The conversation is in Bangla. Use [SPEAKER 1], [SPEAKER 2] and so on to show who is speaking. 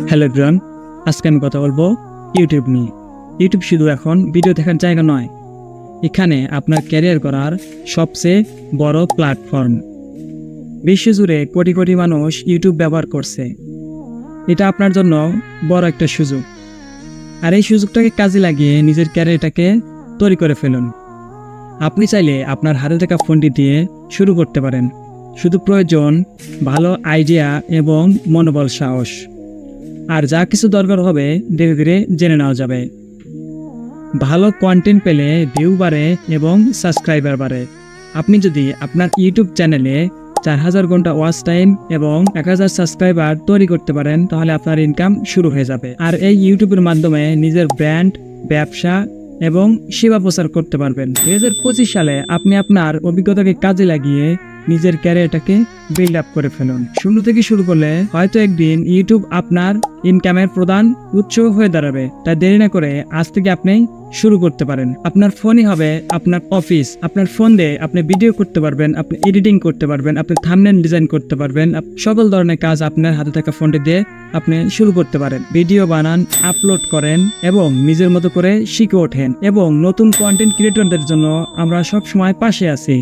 [SPEAKER 1] হ্যালো এভরিওয়ান, আজকে আমি কথা বলবো ইউটিউব নিয়ে। ইউটিউব শুধু এখন ভিডিও দেখার জায়গা নয়, এখানে আপনার ক্যারিয়ার করার সবচেয়ে বড় প্ল্যাটফর্ম। বিশ্বজুড়ে কোটি কোটি মানুষ ইউটিউব ব্যবহার করছে। এটা আপনার জন্য বড় একটা সুযোগ, আর এই সুযোগটাকে কাজে লাগিয়ে নিজের ক্যারিয়ারটাকে তৈরি করে ফেলুন। আপনি চাইলে আপনার হাতে থাকা ফোনটি দিয়ে শুরু করতে পারেন। শুধু প্রয়োজন ভালো আইডিয়া এবং মনোবল, সাহস। আর যা কিছু দরকার হবে ধীরে ধীরে জেনে নেওয়া যাবে। ভালো কন্টেন্ট পেলে ভিউ বাড়ে এবং সাবস্ক্রাইবার বাড়ে। আপনি যদি আপনার ইউটিউব চ্যানেলে 4000 ঘন্টা ওয়াচ টাইম এবং 1000 সাবস্ক্রাইবার তৈরি করতে পারেন, তাহলে আপনার ইনকাম শুরু হয়ে যাবে। আর এই ইউটিউবের মাধ্যমে নিজের ব্র্যান্ড, ব্যবসা এবং সেবা প্রচার করতে পারবেন। 2025 সালে আপনি আপনার অভিজ্ঞতাকে কাজে লাগিয়ে নিজের ক্যারিয়ারটাকে বিল্ড আপ করে ফেলুন। শূন্য থেকে শুরু করলে হয়তো একদিন ইউটিউব আপনার ইনকামের প্রধান উৎস হয়ে দাঁড়াবে। তাই দেরি না করে আজ থেকে আপনি শুরু করতে পারেন। আপনার ফোনই হবে আপনার অফিস। আপনার ফোন দিয়ে আপনি ভিডিও করতে পারবেন, আপনি এডিটিং করতে পারবেন, আপনি থাম্বনেল ডিজাইন করতে পারবেন। সকল ধরনের কাজ আপনার হাতে থাকা ফোনটি দিয়ে আপনি শুরু করতে পারেন। ভিডিও বানান, আপলোড করেন এবং নিজের মতো করে শিখে ওঠেন। এবং নতুন কন্টেন্ট ক্রিয়েটরদের জন্য আমরা সব সময় পাশে আছি।